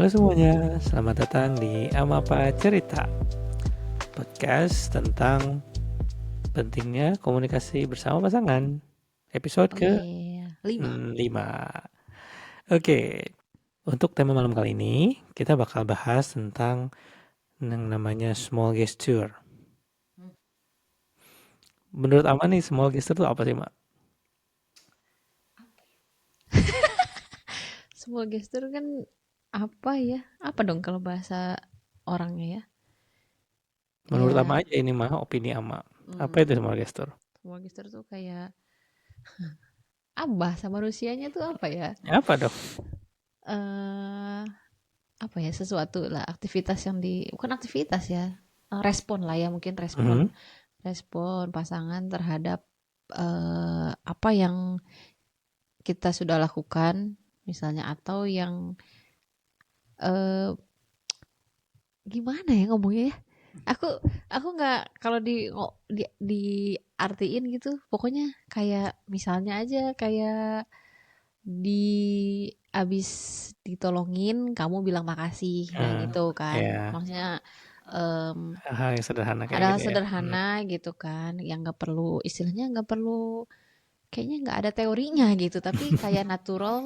Halo semuanya, selamat datang di Amapa Cerita, podcast tentang pentingnya komunikasi bersama pasangan, episode Oh ke iya, 5. 5. Oke, untuk tema malam kali ini kita bakal bahas tentang yang namanya small gesture. Menurut Ama nih, small gesture itu apa sih, Mak? Semua gestur kan apa ya? Apa dong kalau bahasa orangnya ya? Menurut Ama Ya, aja ini mah opini Ama. Apa itu hmm, small gesture? semua gestur tuh kayak bahasa manusianya tuh apa ya? Ya, apa dong? eh Apa ya? Sesuatu lah, aktivitas yang bukan aktivitas ya. Respon lah ya, mungkin respon Mhm. respon pasangan terhadap apa yang kita sudah lakukan misalnya atau yang eh gimana ya ngomongnya ya? Aku aku nggak kalau diartiin gitu, pokoknya kayak misalnya aja kayak di abis ditolongin kamu bilang makasih, nah Eh, gitu kan. ya, Maksudnya em, hal yang sederhana kayak hal gitu ya. sederhana gitu kan, yang nggak perlu istilahnya nggak perlu kayaknya nggak ada teorinya gitu, tapi kayak natural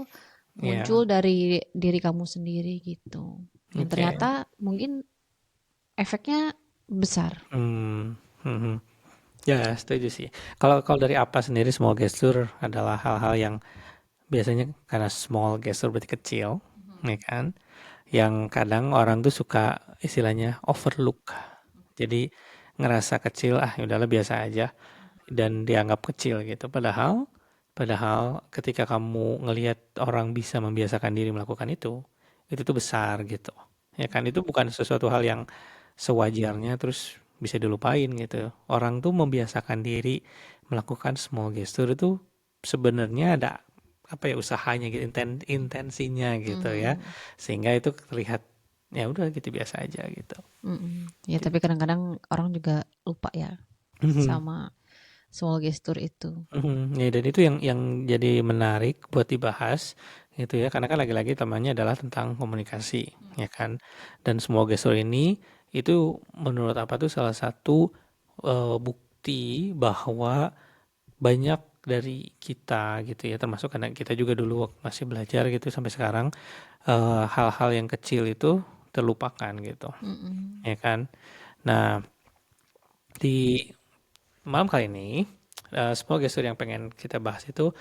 muncul Ya, dari diri kamu sendiri gitu. Yang oke. ternyata mungkin efeknya besar. Hmm, mhm. Ya, setuju sih. Kalau kalau dari apa sendiri small gesture adalah hal-hal yang biasanya karena small gesture berarti kecil, ya kan? Yang kadang orang tuh suka istilahnya overlook. Jadi ngerasa kecil, ah ya udahlah biasa aja dan dianggap kecil gitu. Padahal ketika kamu ngelihat orang bisa membiasakan diri melakukan itu tuh besar gitu. Ya kan itu bukan sesuatu hal yang sewajarnya terus bisa dilupain gitu. Orang tuh membiasakan diri melakukan small gesture itu sebenarnya ada apa ya usahanya gitu, intensinya gitu ya. Mhm, Sehingga itu terlihat ya udah gitu biasa aja gitu. mhm. Ya tapi kadang-kadang orang juga lupa ya Mhm, sama small gesture itu. mhm. Ya dan itu yang jadi menarik buat dibahas gitu ya karena kan lagi-lagi temanya adalah tentang komunikasi ya kan. Dan small gesture ini itu menurut apa tuh salah satu bukti bahwa banyak dari kita gitu ya termasuk karena kita juga dulu waktu masih belajar gitu sampai sekarang hal-hal yang kecil itu terlupakan gitu Mhm. ya kan. Nah di malam kali ini semua gestur yang pengen kita bahas itu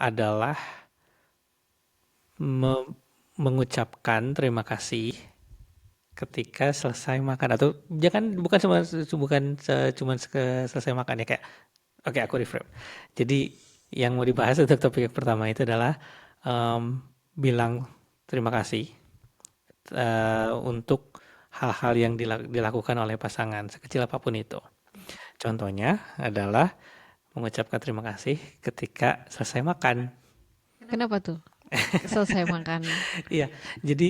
adalah me- mengucapkan terima kasih ketika selesai makan atau jangan bukan cuma selesai makan ya kayak oke aku reframe. Jadi yang mau dibahas untuk topik yang pertama itu adalah bilang terima kasih untuk hal-hal yang dilakukan oleh pasangan sekecil apapun itu. Contohnya adalah mengucapkan terima kasih ketika selesai makan. Kenapa tuh? Selesai makan. Iya, jadi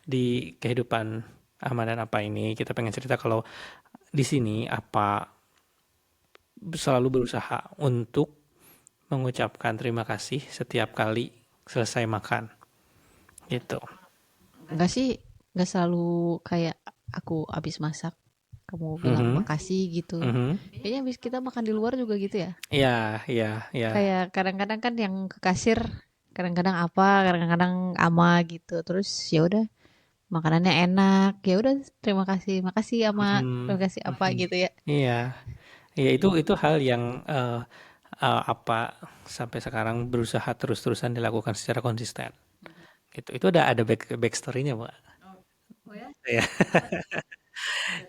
di kehidupan Ama dan Apa ini kita pengen cerita kalau di sini Apa selalu berusaha untuk mengucapkan terima kasih setiap kali selesai makan gitu. Enggak sih, enggak selalu kayak aku habis masak kamu bilang Mhm, makasih gitu. mhm. Kayaknya habis kita makan di luar juga gitu ya. Iya, iya, iya. Kayak kadang-kadang kan yang ke kasir kadang-kadang apa, kadang-kadang ama gitu. Terus ya udah makanannya enak. Ya udah terima kasih. Makasih ama, Mhm, terima kasih apa mhm. gitu ya. Iya, iya itu hal yang Apa sampai sekarang berusaha terus-terusan dilakukan secara konsisten gitu. Itu ada backstory-nya, Mbak. Iya.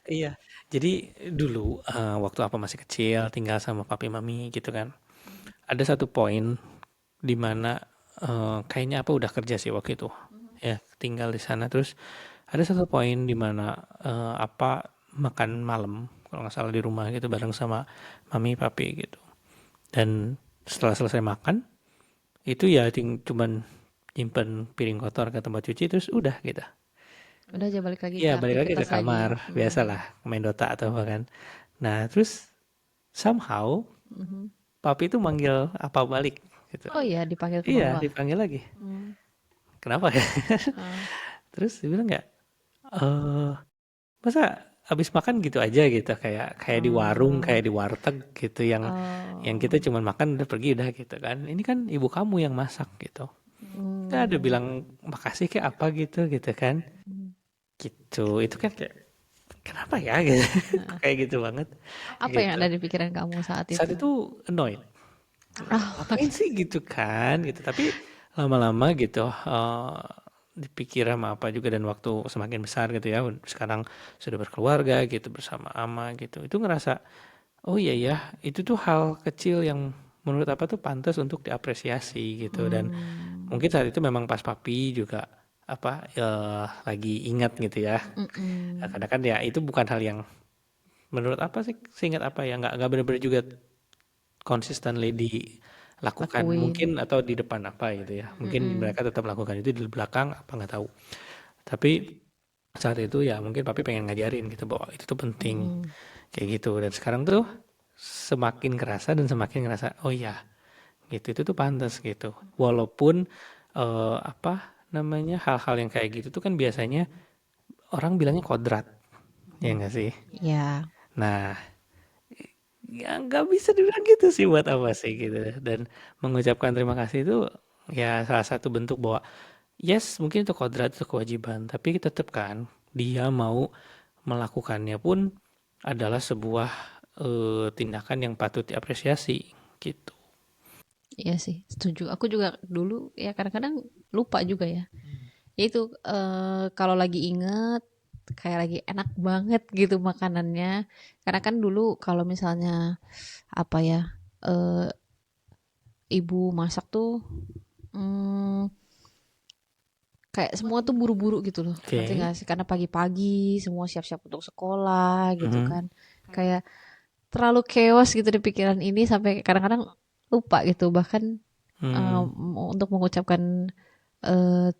Iya. Jadi dulu waktu Apa masih kecil tinggal sama papi mami gitu kan. Ada satu poin di mana kayaknya Apa udah kerja sih waktu itu. Ya, tinggal di sana terus ada satu poin di mana Apa makan malam kalau nggak salah di rumah gitu bareng sama mami papi gitu. Dan setelah selesai makan itu ya cuman nyimpen piring kotor ke tempat cuci terus udah gitu. Udah aja balik lagi Iya ke balik lagi ke aktivitas lagi. kamar Hmm. biasalah main Dota atau apa kan. Nah terus somehow Mhm. papi itu manggil Apa balik gitu. Oh iya dipanggil ke Iya bawah. dipanggil lagi Hmm. kenapa ya? Oh, Terus dia bilang nggak, eh masa habis makan gitu aja gitu, kayak kayak di warung, oh, kayak di warteg gitu, yang kita oh, cuman makan udah pergi udah gitu kan. Ini kan ibu kamu yang masak gitu. Kita ada hmm, bilang makasih kayak apa gitu kan. Gitu. Itu kan kayak kenapa ya gitu. Kok kayak gitu banget apa yang gitu. ada di pikiran kamu saat Saat itu? itu annoyed. Oh, Ngapain sih gitu kan gitu. Tapi lama-lama gitu dipikir sama apa juga, dan waktu semakin besar gitu ya, sekarang sudah berkeluarga gitu bersama ama gitu, itu ngerasa oh iya ya, itu tuh hal kecil yang menurut apa tuh pantas untuk diapresiasi gitu. Dan hmm, mungkin saat itu memang pas papi juga apa lagi ingat gitu ya. mm-mm. Kadang kan ya itu bukan hal yang menurut apa sih, seingat apa ya, nggak benar-benar juga consistently dilakukan Lakuin. mungkin, atau di depan apa gitu ya, mungkin Mm-mm. mereka tetap lakukan itu di belakang apa nggak tahu. Tapi saat itu ya mungkin papi pengen ngajarin gitu bahwa itu tuh penting Mm-mm. kayak gitu. Dan sekarang tuh semakin kerasa dan semakin ngerasa oh iya gitu, itu tuh pantas gitu, walaupun apa namanya, hal-hal yang kayak gitu tuh kan biasanya orang bilangnya kodrat, ya nggak sih. Ya, Nah, ya nggak bisa dibilang gitu sih, buat apa sih gitu. Dan mengucapkan terima kasih itu ya salah satu bentuk bahwa yes mungkin itu kodrat, itu kewajiban, tapi tetap kan dia mau melakukannya pun adalah sebuah tindakan yang patut diapresiasi gitu. iya sih, setuju. Aku juga dulu ya kadang-kadang lupa juga ya. Ya itu kalau lagi inget kayak lagi enak banget gitu makanannya. Karena kan dulu kalau misalnya apa ya eh, ibu masak tuh mm, kayak semua tuh buru-buru gitu loh. Ngerti Oke. gak sih? Karena pagi-pagi semua siap-siap untuk sekolah gitu Mhm. kan. Kayak terlalu chaos gitu di pikiran ini sampai kadang-kadang lupa gitu bahkan Hmm. untuk mengucapkan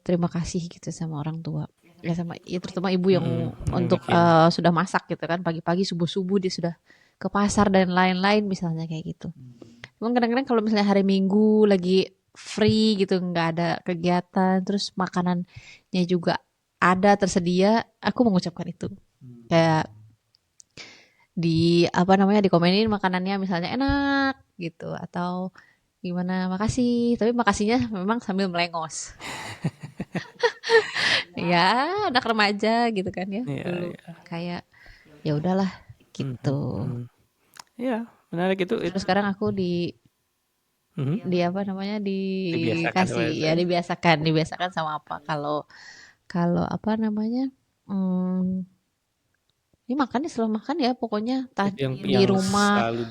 terima kasih gitu sama orang tua. Ya sama ya terutama ibu yang Mhm. Yang untuk bikin. sudah masak gitu kan pagi-pagi subuh-subuh dia sudah ke pasar dan lain-lain misalnya kayak gitu. Cuman kadang-kadang kalau misalnya hari Minggu lagi free gitu nggak ada kegiatan terus makanannya juga ada tersedia, aku mengucapkan itu. Kayak di apa namanya dikomenin makanannya misalnya enak gitu atau gimana makasih tapi makasihnya memang sambil melengos ya anak remaja gitu kan ya Iya, dulu iya. kayak ya udahlah Mhm. gitu Mhm. Iya, menarik itu terus sekarang aku di mhm. apa namanya Dibiasakan dikasih berarti. ya dibiasakan sama apa kalau kalau apa namanya hmm, ini makannya selalu makan ya pokoknya Itu yang di yang rumah. selalu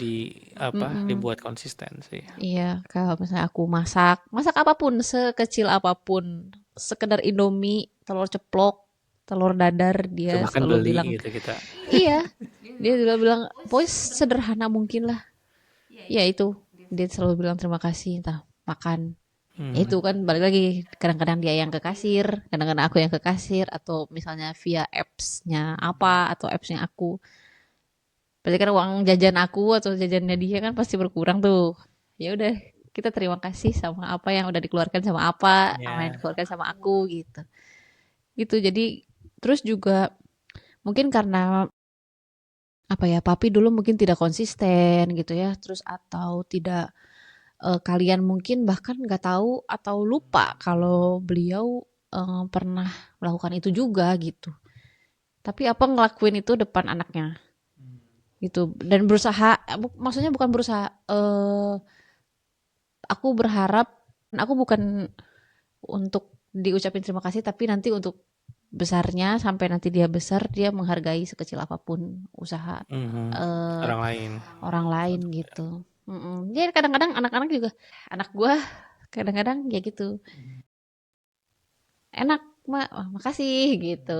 Mm-mm. dibuat konsisten sih. Iya, kalau misalnya aku masak, masak apapun, sekecil apapun, sekedar Indomie, telur ceplok, telur dadar, dia Atau bahkan selalu beli bilang, gitu kita. iya, dia juga bilang, pokoknya sederhana mungkin lah. Ya itu, dia selalu bilang terima kasih, entah makan. Ya Hmm. itu kan balik lagi, kadang-kadang dia yang ke kasir, kadang-kadang aku yang ke kasir, atau misalnya via apps-nya apa, atau apps-nya aku. Berarti kan uang jajan aku atau jajannya dia kan pasti berkurang tuh. Ya udah, kita terima kasih sama apa yang udah dikeluarkan sama yang Ya. dikeluarkan sama aku gitu. Gitu. Jadi terus juga mungkin karena apa ya, papi dulu mungkin tidak konsisten gitu ya. Terus atau tidak kalian mungkin bahkan nggak tahu atau lupa kalau beliau pernah melakukan itu juga gitu. Tapi apa ngelakuin itu depan anaknya gitu dan berusaha maksudnya bukan berusaha aku berharap aku bukan untuk diucapin terima kasih tapi nanti untuk besarnya sampai nanti dia besar dia menghargai sekecil apapun usaha Mhm. eh, Orang lain. orang lain gitu. Mm-mm. Dia kadang-kadang anak-anak juga anak gue kadang-kadang ya gitu enak mak wah, makasih gitu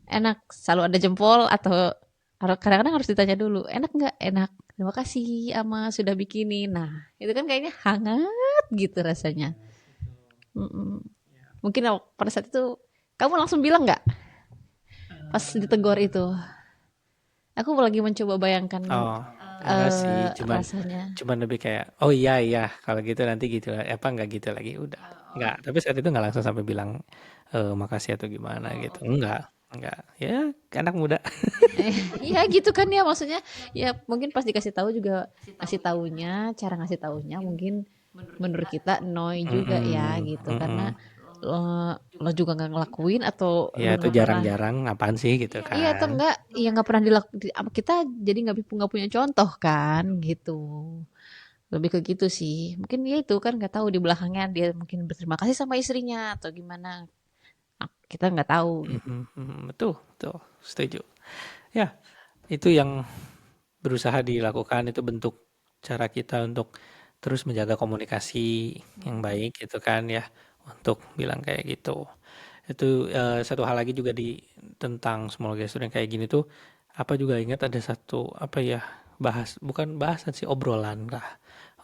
enak selalu ada jempol atau kadang-kadang harus ditanya dulu enak nggak enak terima kasih ama sudah bikinin nah itu kan kayaknya hangat gitu rasanya. Mm-mm. Mungkin pada saat itu kamu langsung bilang nggak pas ditegur itu? Aku lagi mencoba bayangkan Oh, enggak sih, cuman rasanya. cuman lebih kayak oh iya iya kalau gitu nanti gitu lah. Apa enggak gitu lagi udah. Enggak, tapi saat itu nggak langsung sampai bilang makasih atau gimana gitu. Enggak. Ya, anak muda. Ya gitu kan ya maksudnya ya mungkin pas dikasih tahu juga ngasih taunya cara ngasih taunya mungkin menurut kita annoy juga ya Mm-mm, gitu karena mm-mm. lo juga nggak ngelakuin atau Ya lu itu nggak pernah jarang-jarang apaan sih gitu iya atau kan. enggak ya nggak pernah dilakukan kita jadi nggak punya contoh kan gitu lebih ke gitu sih mungkin ya itu kan nggak tahu di belakangnya dia mungkin berterima kasih sama istrinya atau gimana. Kita nggak tahu gitu. Mhm, mhm, betul, betul, setuju. Ya, itu yang berusaha dilakukan itu bentuk cara kita untuk terus menjaga komunikasi yang baik gitu kan ya, untuk bilang kayak gitu. Itu satu hal lagi juga di tentang small gesture yang kayak gini tuh, apa juga ingat ada satu apa ya bukan bahasan sih obrolan lah,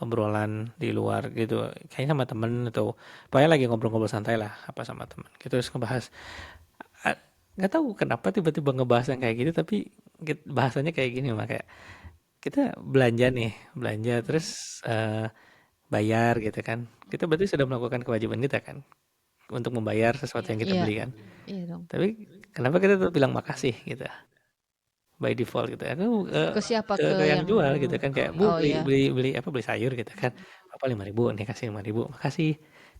obrolan di luar gitu, kayaknya sama temen atau pokoknya lagi ngobrol-ngobrol santai lah apa sama temen. Kita terus ngebahas nggak tahu kenapa tiba-tiba ngebahas yang kayak gitu tapi bahasanya kayak gini mah kayak kita belanja nih belanja terus eh, bayar gitu kan kita berarti sudah melakukan kewajiban kita kan untuk membayar sesuatu yang kita Iya, beli kan iya dong. tapi kenapa kita tetap bilang makasih gitu by default gitu aku Ke siapa ke ke yang yang jual gitu kan kayak bu oh beli ya. beli beli apa beli sayur gitu kan apa 5.000 nih kasih 5.000 makasih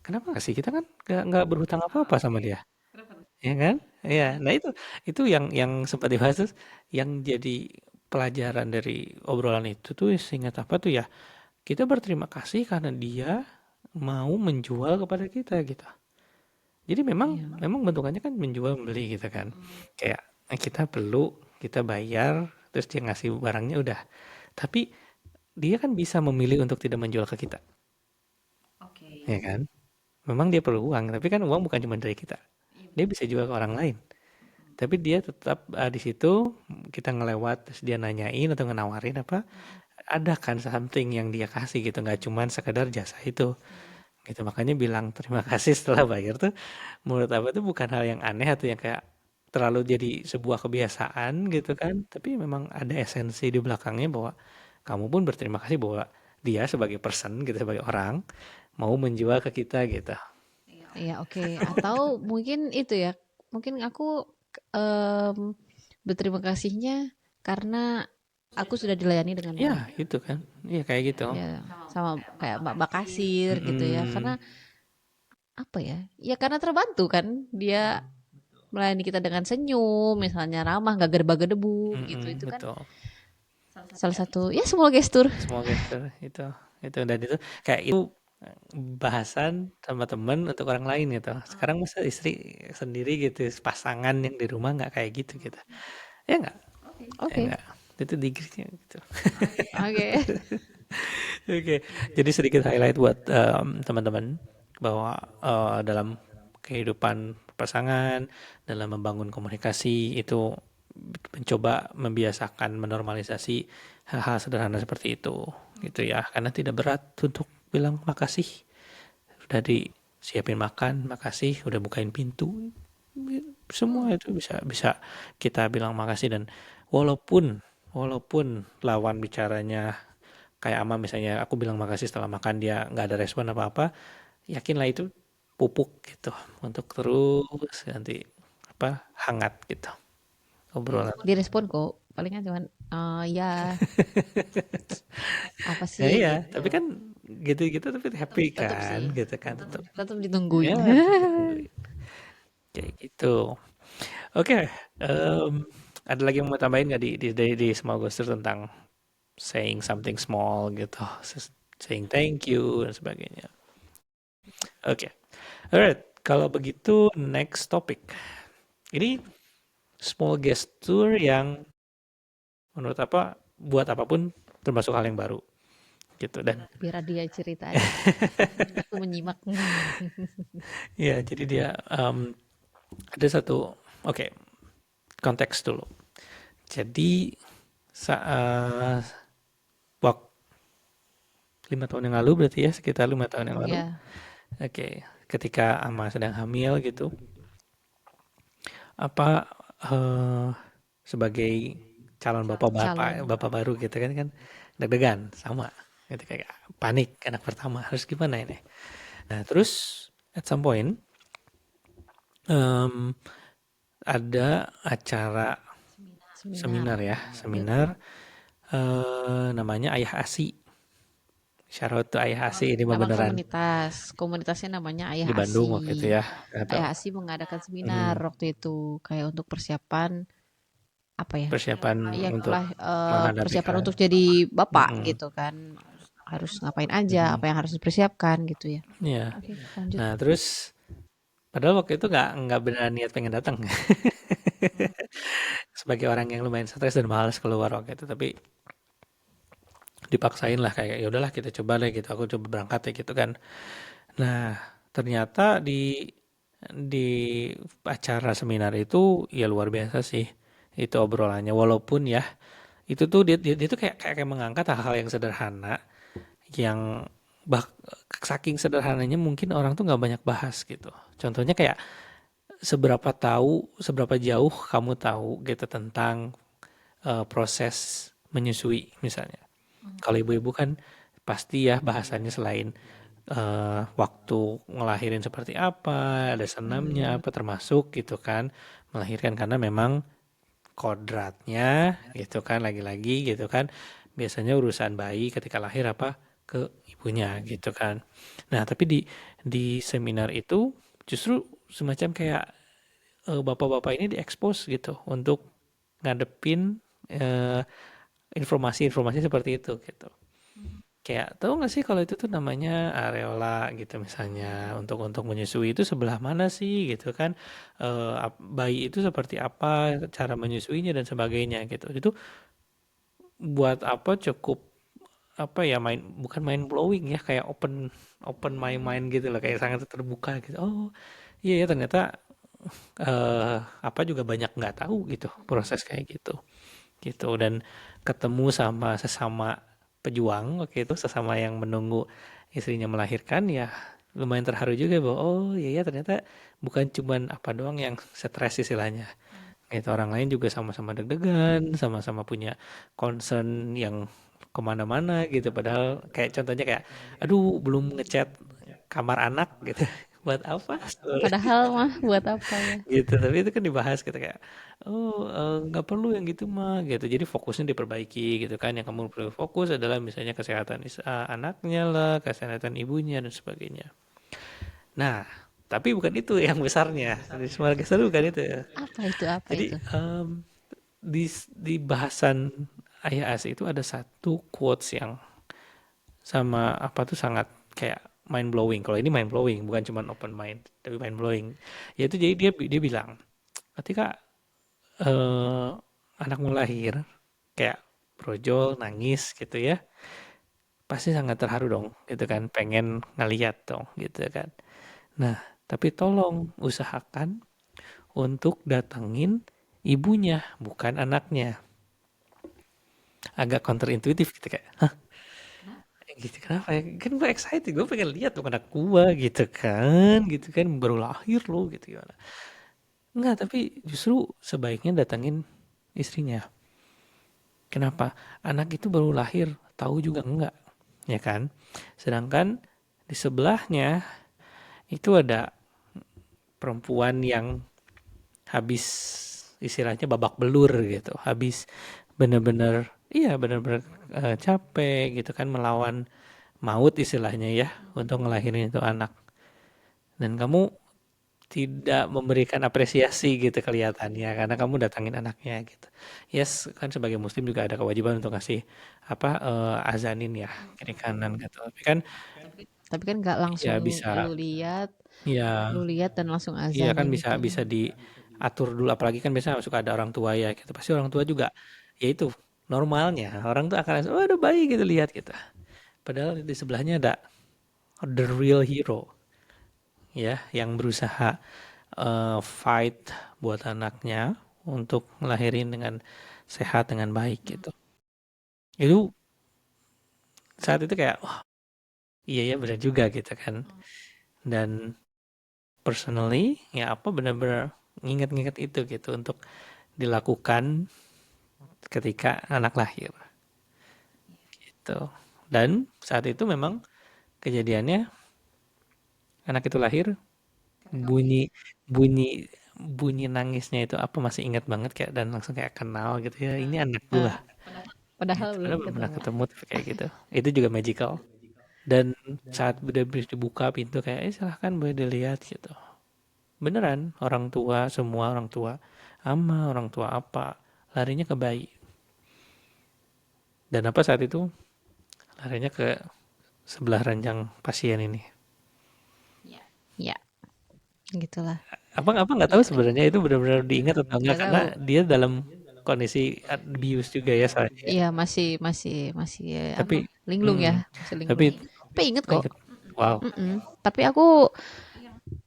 kenapa kasih kita kan nggak berhutang apa apa sama dia. Ya kan? Iya. Nah itu yang sempat dibahas terus yang jadi pelajaran dari obrolan itu tuh seingat apa tuh ya kita berterima kasih karena dia mau menjual kepada kita gitu. Jadi memang Iya. memang bentukannya kan menjual membeli gitu kan. Kayak kita perlu kita bayar terus dia ngasih barangnya udah. Tapi dia kan bisa memilih untuk tidak menjual ke kita, ya kan? Memang dia perlu uang, tapi kan uang bukan cuma dari kita. Dia bisa jual ke orang lain. Tapi dia tetap di situ kita ngelewat terus dia nanyain atau ngenawarin apa ada kan something yang dia kasih gitu nggak cuman sekadar jasa itu gitu makanya bilang terima kasih setelah bayar tuh menurut apa tuh bukan hal yang aneh atau yang kayak terlalu jadi sebuah kebiasaan gitu kan tapi memang ada esensi di belakangnya bahwa kamu pun berterima kasih bahwa dia sebagai person gitu sebagai orang mau menjual ke kita gitu. Iya, oke. Atau mungkin itu ya. Mungkin aku em, berterima kasihnya karena aku sudah dilayani dengan Ya baik. itu kan iya kayak gitu. Ya, sama kayak Mbak kasir gitu ya. Mm-mm. Karena apa ya? Ya karena terbantu kan. Dia melayani kita dengan senyum, misalnya ramah, gak gerba-gerdebu gitu. Mm-mm, Itu kan betul. salah satu ya small gesture. Small gesture itu dan itu kayak itu bahasan sama temen untuk orang lain gitu. Sekarang masa istri sendiri gitu, pasangan yang di rumah nggak kayak gitu gitu. Ya nggak, ya Oke. nggak. Itu digrisnya gitu. Oke. Oke, jadi sedikit highlight buat teman-teman bahwa dalam kehidupan pasangan, dalam membangun komunikasi itu mencoba membiasakan menormalisasi hal-hal sederhana seperti itu, gitu ya. Karena tidak berat untuk bilang makasih, udah disiapin makan, makasih, udah bukain pintu, semua itu bisa bisa kita bilang makasih dan walaupun walaupun lawan bicaranya kayak ama misalnya aku bilang makasih setelah makan dia nggak ada respon apa-apa yakinlah itu pupuk gitu untuk terus nanti apa hangat gitu obrolan. Direspon kok. Palingan cuman ya apa Ya sih iya gitu. tapi kan gitu-gitu tapi happy Tetap kan sih. gitu kan tetap Tetap ya ditungguin. ditungguin kayak gitu. Oke, ada lagi yang mau tambahin nggak di Small Ghoster tentang saying something small gitu, saying thank you dan sebagainya. Oke, alright. Kalau begitu next topic. Ini small gesture yang menurut apa buat apapun termasuk hal yang baru gitu dan Biar dia cerita aja. Aku menyimak. ya jadi dia ada satu oke, konteks dulu. Jadi saat waktu 5 tahun yang lalu berarti ya sekitar 5 tahun yang lalu. Ya, Oke, ketika Ama sedang hamil gitu, apa sebagai calon bapak-bapak, calon. bapak baru gitu kan deg-degan sama, gitu kayak panik anak pertama harus gimana ini. Nah terus at some point em, ada acara Seminar. seminar ya, Ya. seminar namanya Ayah ASI. Shout out to Ayah ASI ini mah Nama beneran komunitas. Komunitasnya namanya Ayah di Bandung waktu itu Asi. ya. Atau Ayah Asi mengadakan seminar mhm, waktu itu kayak untuk persiapan apa ya? persiapan Iya untuk lah menghadapi persiapan hal. untuk jadi bapak Mhm, gitu kan. Harus ngapain aja, mhm, apa yang harus dipersiapkan gitu ya. iya. Oke, lanjut. Nah terus padahal waktu itu nggak beneran niat pengen datang sebagai orang yang lumayan stres dan malas keluar waktu itu, tapi dipaksain lah kayak ya udahlah kita coba deh gitu, aku coba berangkat ya gitu kan. Nah ternyata di acara seminar itu ya luar biasa sih itu obrolannya, walaupun ya itu tuh dia tuh kayak mengangkat hal-hal yang sederhana yang bah saking sederhananya mungkin orang tuh nggak banyak bahas gitu. Contohnya kayak seberapa jauh kamu tahu gitu tentang proses menyusui misalnya. Kalau ibu-ibu kan pasti ya bahasannya selain waktu ngelahirin seperti apa, ada senamnya apa termasuk gitu kan, melahirkan karena memang kodratnya gitu kan lagi-lagi gitu kan biasanya urusan bayi ketika lahir apa ke ibunya gitu kan. Nah, tapi di seminar itu justru semacam kayak bapak-bapak ini diekspos gitu untuk ngadepin eh, informasi-informasi seperti itu gitu. Kayak tahu nggak sih kalau itu tuh namanya areola gitu misalnya untuk menyusui itu sebelah mana sih gitu kan. Bayi itu seperti apa cara menyusuinya dan sebagainya gitu. Itu buat apa cukup apa ya bukan mind blowing ya kayak open open my mind gitu loh kayak sangat terbuka gitu. Oh iya ya ternyata apa juga banyak nggak tahu gitu proses kayak gitu gitu dan ketemu sama sesama pejuang oke itu sesama yang menunggu istrinya melahirkan ya lumayan terharu juga bahwa oh iya ya ternyata bukan cuman apa doang yang stres istilahnya itu orang lain juga sama-sama deg-degan sama-sama punya concern yang kemana-mana gitu padahal kayak contohnya kayak aduh belum ngecat kamar anak gitu buat apa Padahal mah buat apa ya? gitu tapi itu kan dibahas gitu kayak oh nggak perlu yang gitu mah gitu jadi fokusnya diperbaiki gitu kan yang kamu perlu fokus adalah misalnya kesehatan anaknya lah kesehatan ibunya dan sebagainya nah tapi bukan itu yang besarnya di Semarang Seru bukan itu ya Apa itu? Apa jadi itu? di bahasan Ayah As itu ada satu quotes yang sama apa tuh sangat kayak mind blowing kalau ini mind blowing bukan cuma open mind tapi mind blowing yaitu jadi dia bilang ketika eh, anakmu lahir kayak brojol nangis gitu ya pasti sangat terharu dong gitu kan pengen ngeliat dong gitu kan nah tapi tolong usahakan untuk datengin ibunya bukan anaknya agak counterintuitif gitu kayak gitu kenapa ya kan gue excited gue pengen lihat tuh anak gue gitu kan baru lahir loh gitu gimana enggak tapi justru sebaiknya datengin istrinya kenapa? Anak itu baru lahir, tahu juga enggak, ya kan? Sedangkan di sebelahnya itu ada perempuan yang habis istilahnya babak belur gitu, habis bener-bener, iya bener-bener capek gitu kan melawan maut istilahnya ya untuk ngelahirin itu anak. Dan kamu tidak memberikan apresiasi gitu kelihatannya karena kamu datangin anaknya gitu. Yes, kan sebagai muslim juga ada kewajiban untuk ngasih apa azanin ya kiri kanan gitu. Tapi kan Tapi kan nggak ya langsung bisa lu ya lihat dan langsung iya kan azanin bisa gitu. bisa diatur dulu apalagi kan biasanya suka ada orang tua ya gitu. Pasti orang tua juga ya itu normalnya orang tuh akan oh ada bayi gitu lihat gitu. Padahal di sebelahnya ada the real hero ya yang berusaha fight buat anaknya untuk ngelahirin dengan sehat dengan baik gitu. Itu saat itu kayak wah iya ya benar juga gitu kan. Dan personally ya apa benar-benar nginget-nginget itu gitu untuk dilakukan ketika anak lahir gitu. Dan saat itu memang kejadiannya anak itu lahir bunyi bunyi bunyi nangisnya itu apa masih ingat banget kayak dan langsung kayak kenal gitu ya. Ini anak gua Eh, padahal gitu. belum Padahal belum pernah ketemu. ketemu tapi kayak gitu. Itu juga magical. Dan saat udah dibuka pintu kayak silahkan boleh dilihat gitu. Beneran orang tua semua orang tua ama orang tua apa larinya ke bayi. Dan apa saat itu larinya ke sebelah ranjang pasien ini. Ya, gitulah. Apa nggak tahu sebenarnya itu benar-benar diingat atau enggak Nggak karena tahu. dia dalam kondisi bius juga ya soalnya. Iya, masih masih masih apa? Tapi Linglung ya, mm, masih tapi linglung. Tapi inget oh kok. ingat. Wow. Mm-mm. Tapi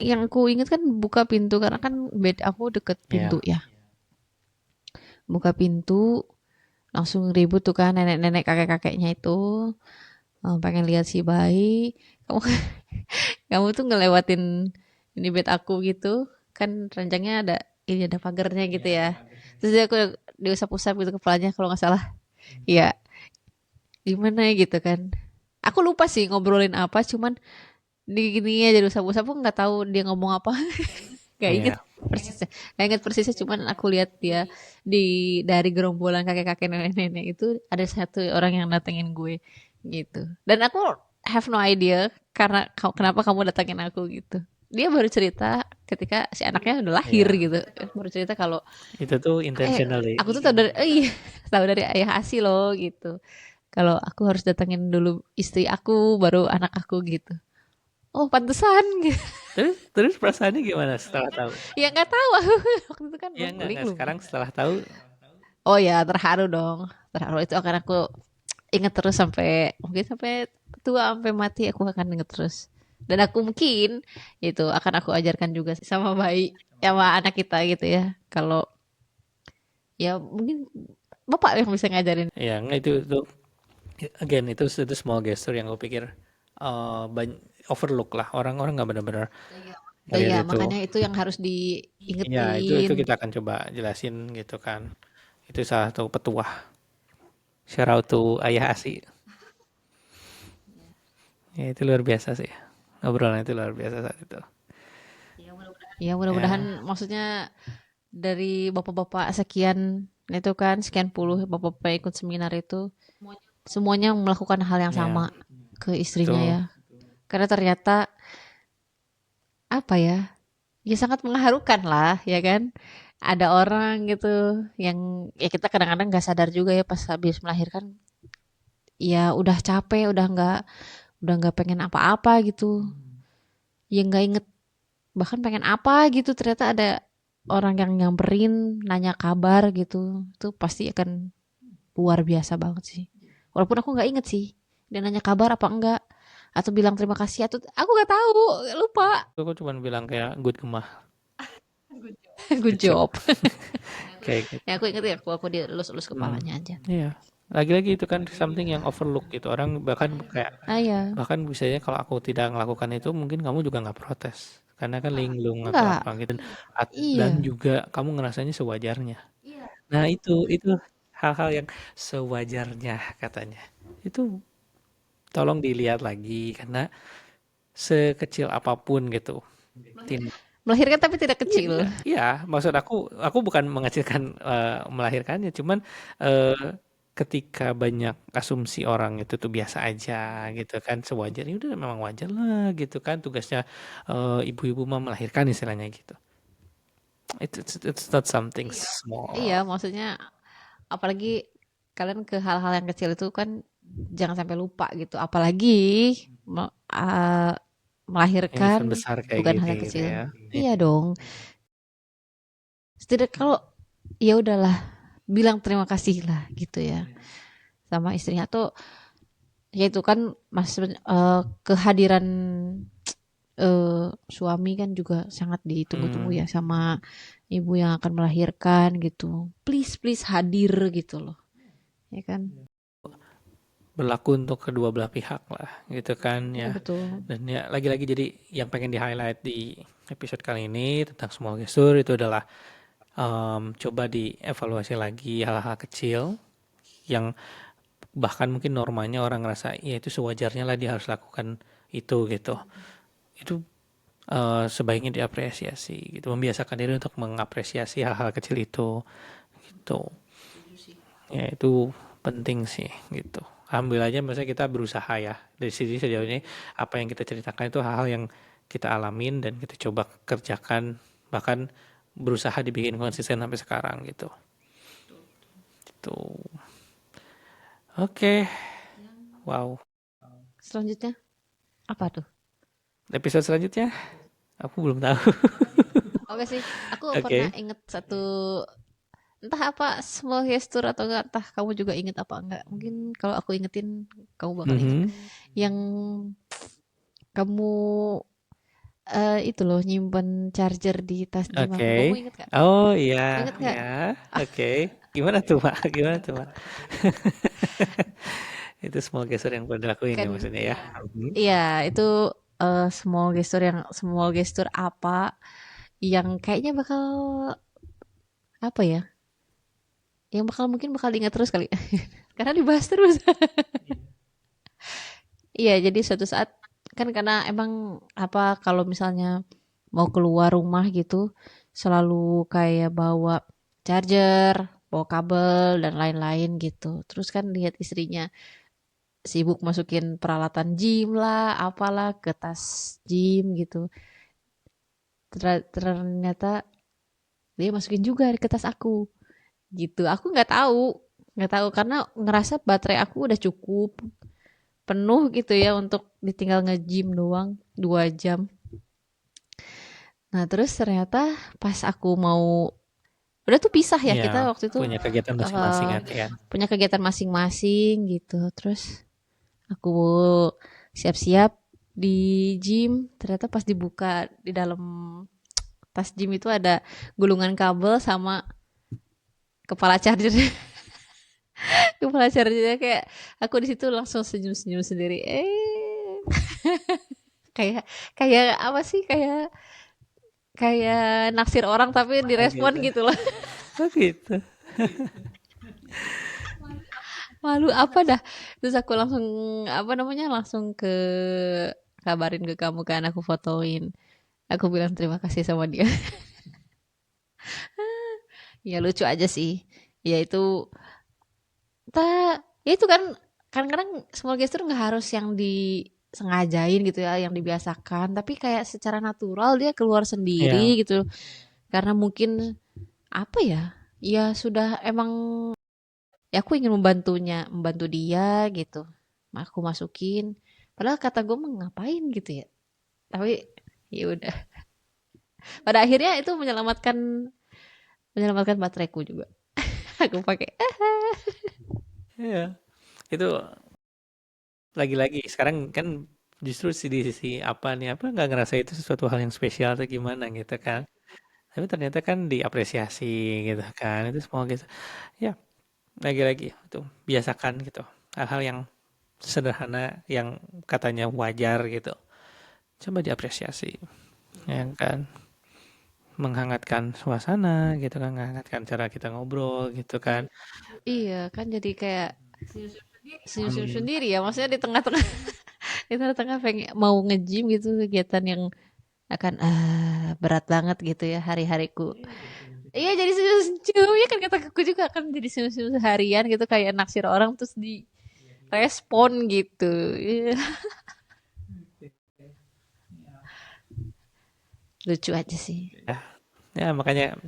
yang aku inget kan buka pintu karena kan bed aku deket pintu Ya. ya. Buka pintu langsung ribut tuh kan nenek-nenek kakek-kakeknya itu. Pengen lihat si bayi. Kamu kamu tuh ngelewatin ini bed aku gitu. Kan ranjangnya ada pagarnya gitu ya. Terus dia aku diusap-usap gitu kepalanya kalau nggak salah. Iya, gimana gitu kan. Aku lupa sih ngobrolin apa, cuman di gini aja diusap-usap aku nggak tahu dia ngomong apa. Gak inget Iya. persisnya. Gak inget persisnya, cuman aku lihat dia dari gerombolan kakek-kakek nenek-nenek itu ada satu orang yang datengin gue gitu. Dan aku have no idea karena kenapa kamu datengin aku gitu. Dia baru cerita ketika si anaknya udah lahir Iya. gitu. Baru cerita kalau Itu tuh intentionally. aku tuh tahu dari ayah Asi loh gitu. Kalau aku harus datengin dulu istri aku baru anak aku gitu. Oh, pantesan gitu. Terus perasaannya gimana setelah tahu? Ya nggak tahu waktu itu kan Ya belum nggak linglung. sekarang setelah tahu Oh ya, terharu dong. Terharu itu akan aku inget terus sampai mungkin sampai tua sampai mati aku akan inget terus. Dan aku mungkin itu akan aku ajarkan juga sama bayi sama anak kita gitu ya. Kalau ya mungkin bapak yang bisa ngajarin. ya nggak itu again itu small gesture yang gue pikir overlook lah orang-orang nggak benar-benar ngelihat Iya, itu. makanya itu yang harus Ya itu diingetin. kita akan coba jelasin gitu kan. Itu salah satu petuah. Shout out to Ayah Asi. Ya itu luar biasa sih. Obrolan itu luar biasa saat itu. Ya mudah-mudahan Ya, maksudnya dari bapak-bapak sekian itu kan sekian puluh bapak-bapak yang ikut seminar itu semuanya melakukan hal yang ya sama ke istrinya betul. ya. Karena ternyata apa ya? Ya sangat mengharukan lah, ya kan? Ada orang gitu yang ya kita kadang-kadang nggak sadar juga ya pas habis melahirkan ya udah capek, udah nggak pengen apa-apa gitu. Ya nggak inget bahkan pengen apa gitu ternyata ada orang yang nyamperin nanya kabar gitu. Itu pasti akan luar biasa banget sih. Walaupun aku nggak inget sih dia nanya kabar apa enggak atau bilang terima kasih atau aku nggak tahu lupa. Aku cuma bilang kayak good gemah, Good good job. job. Kayak gitu. Ya aku inget ya aku dielus-elus Hmm, kepalanya aja. iya. Lagi-lagi itu kan something yang overlook gitu. Orang bahkan kayak Ah ya, bahkan biasanya kalau aku tidak melakukan itu mungkin kamu juga nggak protes. Karena kan linglung atau enggak. apa gitu. Dan Iya. juga kamu ngerasanya sewajarnya. Nah itu hal-hal yang sewajarnya katanya. Itu tolong dilihat lagi karena sekecil apapun gitu. Tin Melahirkan tapi tidak iya kecil. iya iya, maksud aku bukan mengecilkan, melahirkannya, cuman, eee, ketika banyak asumsi orang itu tuh biasa aja gitu kan, sewajarnya, udah memang wajar lah gitu kan, tugasnya, ibu-ibu mah melahirkan istilahnya gitu. It's not something Iya, small. maksudnya apalagi kalian ke hal-hal yang kecil itu kan jangan sampai lupa gitu. Apalagi melahirkan Event besar kayak bukan hal gini yang gitu kecil. ya. Iya dong. Setidaknya kalau ya udahlah bilang terima kasih lah gitu ya sama istrinya tuh ya itu kan kehadiran suami kan juga sangat ditunggu-tunggu Mmm, ya sama ibu yang akan melahirkan gitu. Please please hadir gitu loh, ya kan? berlaku untuk kedua belah pihak lah gitu kan Iya ya. betul. Dan ya lagi-lagi jadi yang pengen di-highlight di episode kali ini tentang small gesture itu adalah coba dievaluasi lagi hal-hal kecil yang bahkan mungkin normanya orang ngerasa ya itu sewajarnya lah dia harus lakukan itu gitu. Itu sebaiknya diapresiasi gitu. Membiasakan diri untuk mengapresiasi hal-hal kecil itu gitu. Ya itu penting sih gitu. Alhamdulillah aja maksudnya kita berusaha ya. Dari sini sejauh ini apa yang kita ceritakan itu hal-hal yang kita alamin dan kita coba kerjakan, bahkan berusaha dibikin konsisten sampai sekarang gitu. Gitu. Oke. Wow. Selanjutnya apa tuh? Episode selanjutnya aku belum tahu. Oke sih, aku pernah Oke. inget satu, entah apa, small gesture atau enggak, entah kamu juga inget apa enggak. Mungkin kalau aku ingetin kamu bakal inget. Mhm. Yang kamu itu loh, nyimpen charger di tas gym aku. Kamu Oke. inget gak? Oh iya, Inget gak? ya. Oke. Gimana tuh, Pak? Gimana tuh, Pak? Itu small gesture yang pernah dilakuin ya Kan maksudnya ya. Mhm. iya, itu small gesture apa yang kayaknya bakal apa ya? Yang mungkin bakal diingat terus kali. Karena dibahas terus. Iya, jadi suatu saat kan karena emang apa kalau misalnya mau keluar rumah gitu selalu kayak bawa charger, bawa kabel dan lain-lain gitu. Terus kan lihat istrinya sibuk masukin peralatan gym lah, apalah ke tas gym gitu. Ternyata dia masukin juga ke tas aku gitu. Aku nggak tahu karena ngerasa baterai aku udah cukup penuh gitu ya untuk ditinggal nge-gym doang 2 jam. Nah, terus ternyata pas aku mau udah tuh pisah ya Iya, kita waktu itu punya kegiatan masing-masing eh, kan ya. punya kegiatan masing-masing gitu. Terus aku siap-siap di gym, ternyata pas dibuka di dalam tas gym itu ada gulungan kabel sama kepala charger. Kepala chargernya kayak aku di situ langsung senyum-senyum sendiri. Kayak kayak apa sih? Kayak kayak naksir orang tapi Ah, direspon gitu. gitu loh. Oh gitu. Malu apa dah. Terus aku langsung apa namanya? Langsung ke kabarin ke kamu kan, aku fotoin. Aku bilang terima kasih sama dia. Ya lucu aja sih. Ya itu ya itu kan kadang-kadang small gesture nggak harus yang disengajain gitu ya, yang dibiasakan, tapi kayak secara natural dia keluar Iya. sendiri gitu. Karena mungkin apa ya? Ya sudah emang ya aku ingin membantu dia gitu. Aku masukin. Padahal kata gue mah ngapain gitu ya. Tapi ya udah. Pada akhirnya itu menyelamatkan menyelamatkan bateraiku juga. Aku pakai. Iya. Itu lagi-lagi sekarang kan justru di sisi apa nih apa nggak ngerasa itu sesuatu hal yang spesial atau gimana gitu kan. Tapi ternyata kan diapresiasi gitu kan. Itu semua gitu. Ya, lagi-lagi itu biasakan gitu. Hal-hal yang sederhana yang katanya wajar gitu. Coba diapresiasi, ya kan? Menghangatkan suasana gitu kan, menghangatkan cara kita ngobrol gitu kan. Iya kan jadi kayak senyum-senyum Hmm, sendiri ya. Maksudnya di tengah-tengah di tengah-tengah pengen mau nge-gym gitu, kegiatan yang akan berat banget gitu ya hari-hariku. Iya jadi senyum-senyum ya kan, kata aku juga akan jadi senyum-senyum seharian gitu kayak naksir orang terus di respon gitu. Iya, lucu aja sih. ya, ya makanya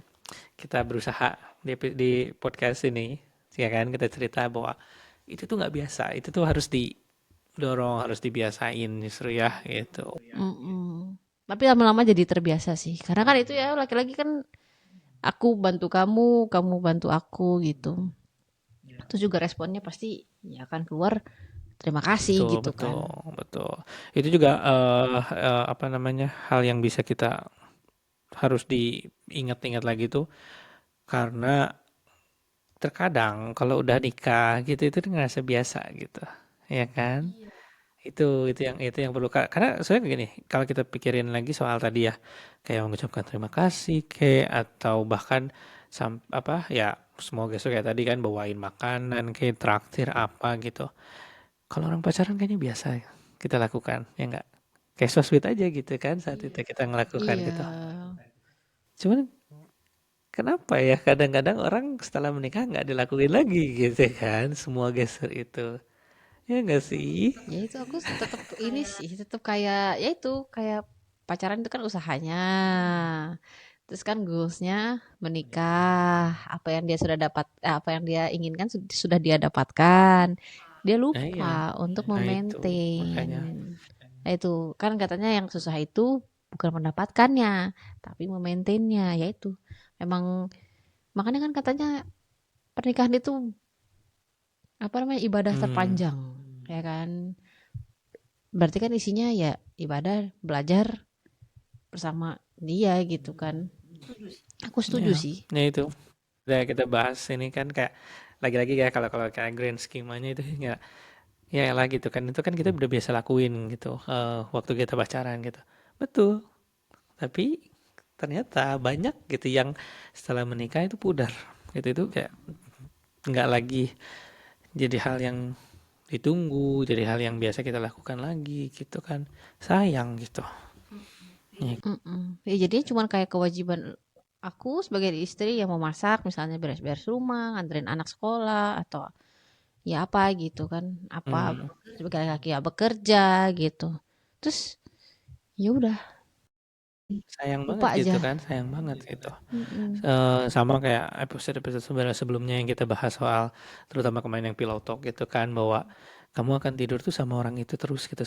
kita berusaha di podcast ini, ya kan kita cerita bahwa itu tuh nggak biasa, itu tuh harus didorong, harus dibiasain justru ya gitu. Mm-mm. Tapi lama-lama jadi terbiasa sih. Karena kan itu ya laki-laki kan, aku bantu kamu, kamu bantu aku gitu. Terus juga responnya pasti ya akan keluar terima kasih Betul, gitu betul, kan. betul. Itu juga apa namanya hal yang bisa kita harus diingat-ingat lagi tuh karena terkadang kalau udah nikah gitu itu ngerasa biasa gitu, ya kan? Itu yang perlu karena soalnya gini, kalau kita pikirin lagi soal tadi ya, kayak mengucapkan terima kasih kayak atau bahkan apa ya semoga kayak tadi kan bawain makanan kayak traktir apa gitu. Kalau orang pacaran kayaknya biasa ya kita lakukan, ya enggak? kayak so sweet aja gitu kan saat itu kita ngelakukan Iya. gitu. Cuman kenapa ya kadang-kadang orang setelah menikah nggak dilakuin lagi gitu kan semua gestur itu. Ya nggak sih? Ya itu aku tetap ini sih, tetap kayak ya itu kayak pacaran itu kan usahanya. Terus kan goalsnya menikah, apa yang dia sudah dapat, apa yang dia inginkan sudah dia dapatkan. Dia Nah iya, lupa untuk nah itu memaintain. makanya. Nah itu kan katanya yang susah itu bukan mendapatkannya, tapi memaintainnya. Ya itu memang makanya kan katanya pernikahan itu apa namanya ibadah Hmm, terpanjang, ya kan? Berarti kan isinya ya ibadah, belajar bersama dia gitu kan. Aku setuju ya, sih. ya itu. Kita bahas ini kan kayak lagi-lagi ya kalau kalau kayak grand schemanya itu ya ya lah gitu kan itu kan kita udah biasa lakuin gitu waktu kita pacaran gitu. Betul. Tapi ternyata banyak gitu yang setelah menikah itu pudar. Itu kayak nggak lagi jadi hal yang ditunggu, jadi hal yang biasa kita lakukan lagi gitu kan. Sayang gitu. Ya, Mm-mm. Ya jadinya cuma kayak kewajiban aku sebagai istri yang mau masak, misalnya beres-beres rumah, nganterin anak sekolah atau ya apa gitu kan. Apa hmm, sebagai laki ya bekerja gitu. Terus ya udah sayang banget lupa gitu aja. kan, sayang banget gitu. Mm-mm. Sama kayak episode-episode sebelumnya yang kita bahas soal terutama kemarin yang pillow talk gitu kan bahwa kamu akan tidur tuh sama orang itu terus gitu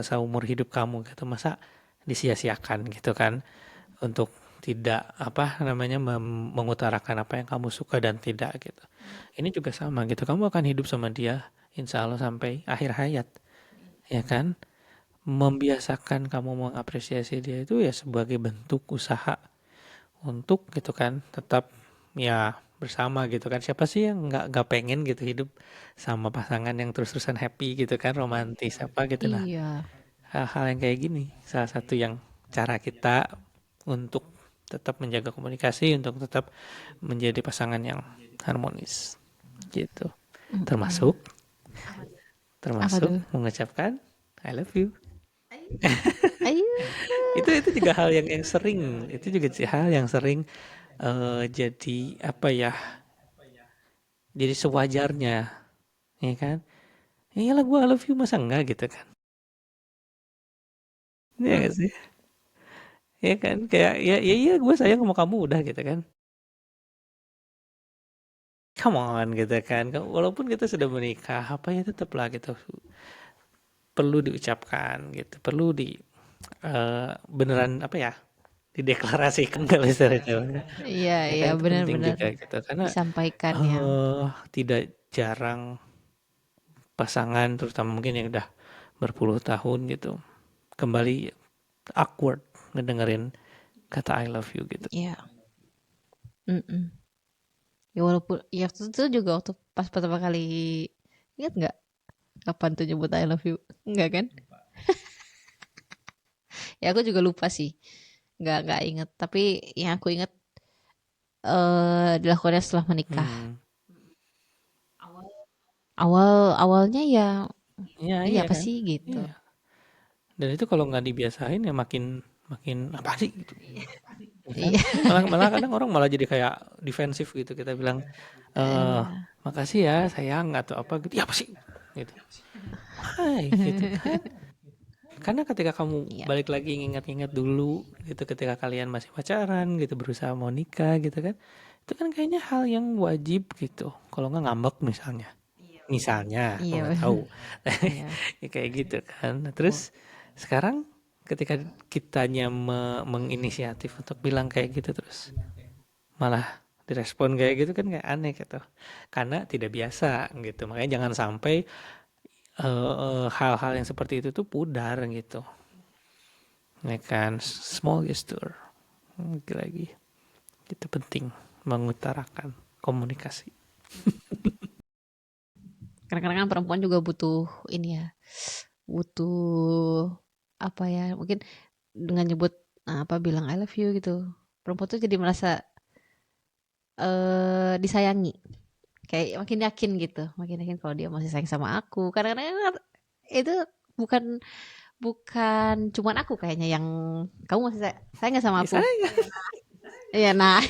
seumur hidup kamu gitu masa disia-siakan gitu kan untuk tidak apa namanya mengutarakan apa yang kamu suka dan tidak gitu. Ini juga sama gitu. Kamu akan hidup sama dia insya Allah sampai akhir hayat ya kan. Membiasakan kamu mengapresiasi dia itu ya sebagai bentuk usaha untuk gitu kan tetap ya bersama gitu kan siapa sih yang nggak pengen gitu hidup sama pasangan yang terus-terusan happy gitu kan romantis apa gitu nah Iya. hal-hal yang kayak gini salah satu yang cara kita untuk tetap menjaga komunikasi untuk tetap menjadi pasangan yang harmonis gitu Mm-mm. termasuk Apa termasuk tuh? mengucapkan I love you Ayo. itu juga hal yang sering itu juga hal yang sering jadi apa ya jadi sewajarnya ya kan ya iyalah gue I love you masa enggak gitu kan ya gak sih ya kan kayak ya ya iya gue sayang sama kamu udah gitu kan come on gitu kan walaupun kita sudah menikah apa ya tetaplah gitu perlu diucapkan gitu perlu di beneran apa ya dideklarasikan kalau istilahnya Iya, ya iya kan itu penting benar-benar juga gitu karena disampaikan ya. tidak jarang pasangan terutama mungkin yang udah berpuluh tahun gitu kembali awkward ngedengerin kata I love you gitu. Iya. Mm-mm. Ya walaupun ya waktu itu juga waktu pas pertama kali ingat nggak kapan tuh nyebut I love you? Enggak kan? Ya aku juga lupa sih. Nggak inget. Tapi yang aku inget dilakukannya setelah menikah. Hmm. Awalnya ya Iya iya iya apa kan? sih gitu. Iya. Dan itu kalau nggak dibiasain ya makin makin apa sih gitu. Ya kan? Iya. Malah malah kadang orang malah jadi kayak defensif gitu. Kita bilang eh Iya. makasih ya sayang atau apa gitu. Ya apa sih? Gitu. Hai gitu kan. Karena ketika kamu Iya. balik lagi ngingat-ngingat dulu gitu ketika kalian masih pacaran gitu berusaha mau nikah gitu kan. Itu kan kayaknya hal yang wajib gitu. Kalau nggak ngambek misalnya. Misalnya, aku Iya. nggak tahu. Iya. Ya kayak gitu kan. Nah, terus sekarang ketika kitanya menginisiatif untuk bilang kayak gitu terus malah direspon kayak gitu kan kayak aneh gitu. Karena tidak biasa gitu. Makanya jangan sampai hal-hal yang seperti itu tuh pudar gitu. Ya kan, small gesture. Lagi-lagi itu penting mengutarakan komunikasi. Kadang-kadang kan perempuan juga butuh ini ya, butuh apa ya? Mungkin dengan nyebut apa bilang I love you gitu. Perempuan tuh jadi merasa disayangi. Kayak makin yakin gitu, makin yakin kalau dia masih sayang sama aku. Kadang-kadang kan itu bukan bukan cuman aku kayaknya yang kamu masih saya nggak sama aku. Saya. Iya, nah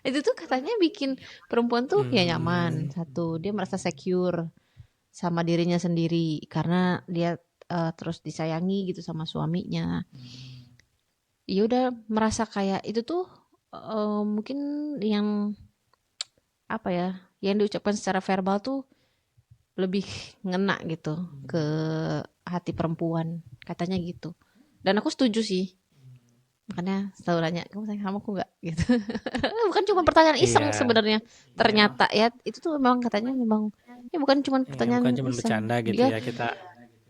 itu tuh katanya bikin perempuan tuh ya nyaman. Hmm, Satu, dia merasa secure sama dirinya sendiri karena dia terus disayangi gitu sama suaminya. Ya udah merasa kayak itu tuh mungkin yang apa ya, yang diucapkan secara verbal tuh lebih ngena gitu ke hati perempuan katanya gitu. Dan aku setuju sih. Makanya selalu nanya, kamu sayang sama aku nggak? Gitu. Bukan cuma pertanyaan iya, iseng sebenarnya. iya, Ternyata ya itu tuh memang katanya memang ya bukan cuma iya, bukan pertanyaan cuma iseng. bercanda gitu Dia ya, kita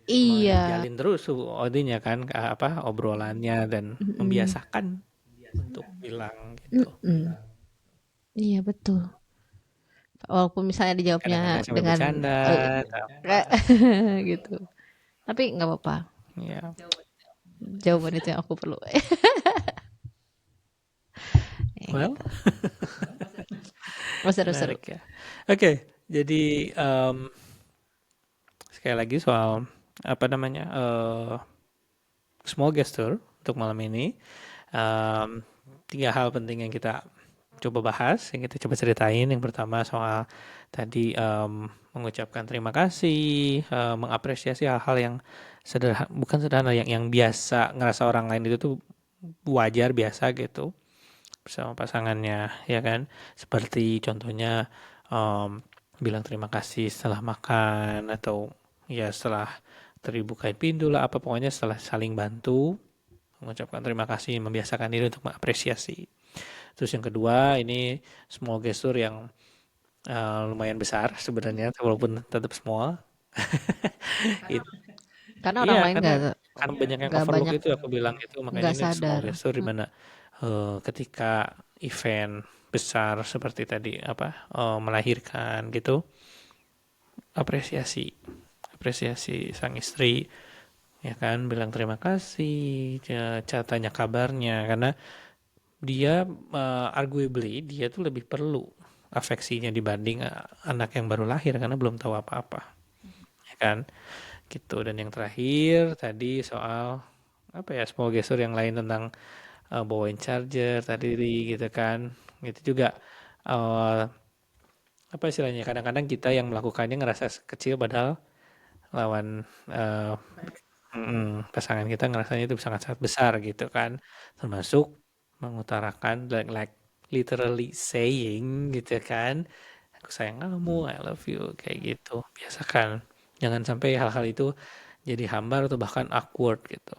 iya. menjalin terus odinya kan, apa obrolannya dan Mm-mm. membiasakan untuk bilang gitu. Mm-mm. Iya betul. Walaupun misalnya dijawabnya Kadang-kadang sampai dengan bercanda, kayak gitu. Tapi nggak apa-apa. ya. Jawaban itu yang aku perlu. Ya Well, gitu. Oh, seru-seru. menarik ya. Oke, jadi sekali lagi soal apa namanya small gesture untuk malam ini. Em, Tiga hal penting yang kita coba bahas, yang kita coba ceritain. Yang pertama soal tadi mengucapkan terima kasih, mengapresiasi hal-hal yang sederhana, bukan sederhana, yang biasa ngerasa orang lain itu tuh wajar biasa gitu bersama pasangannya, ya kan? Seperti contohnya em, bilang terima kasih setelah makan atau ya setelah terbukain pintu lah apa pokoknya setelah saling bantu mengucapkan terima kasih, membiasakan diri untuk mengapresiasi. Terus yang kedua, ini small gesture yang lumayan besar sebenarnya, walaupun tetap small. Karena Iya, orang lain karena banyak yang nggak overlook banyak itu aku bilang itu, makanya nggak ini small sadar. gesture di mana ketika event besar seperti tadi apa melahirkan gitu, apresiasi, apresiasi sang istri, ya kan, bilang terima kasih, tanya kabarnya, karena dia arguably dia tuh lebih perlu afeksinya dibanding anak yang baru lahir karena belum tahu apa-apa, ya kan? Gitu. Dan yang terakhir tadi soal apa ya small gesture yang lain tentang bawain charger tadi gitu kan. Itu juga uh, apa istilahnya kadang-kadang kita yang melakukannya ngerasa kecil padahal lawan pasangan kita ngerasanya itu sangat-sangat besar gitu kan. Termasuk mengutarakan like literally saying gitu kan. Aku sayang kamu, I love you kayak gitu. Biasakan. Jangan sampai hal-hal itu jadi hambar atau bahkan awkward gitu.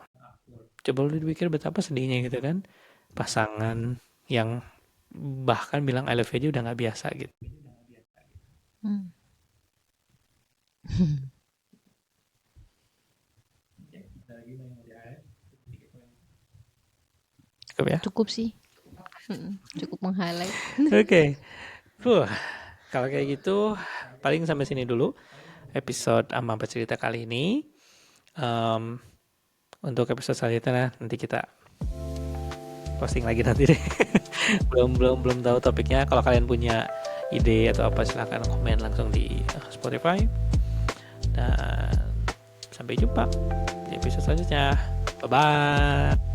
Coba lu dipikir betapa sedihnya gitu kan. Pasangan yang bahkan bilang I love you aja udah nggak biasa gitu. Hmm. Cukup ya. Cukup sih. Cukup meng-highlight. Oke. Huh. Kalau kayak gitu paling sampai sini dulu episode Ama Bercerita kali ini. Em, untuk episode selanjutnya nanti kita posting lagi nanti deh. belum tahu topiknya. Kalau kalian punya ide atau apa silahkan komen langsung di Spotify. Dan sampai jumpa di episode selanjutnya. Bye bye.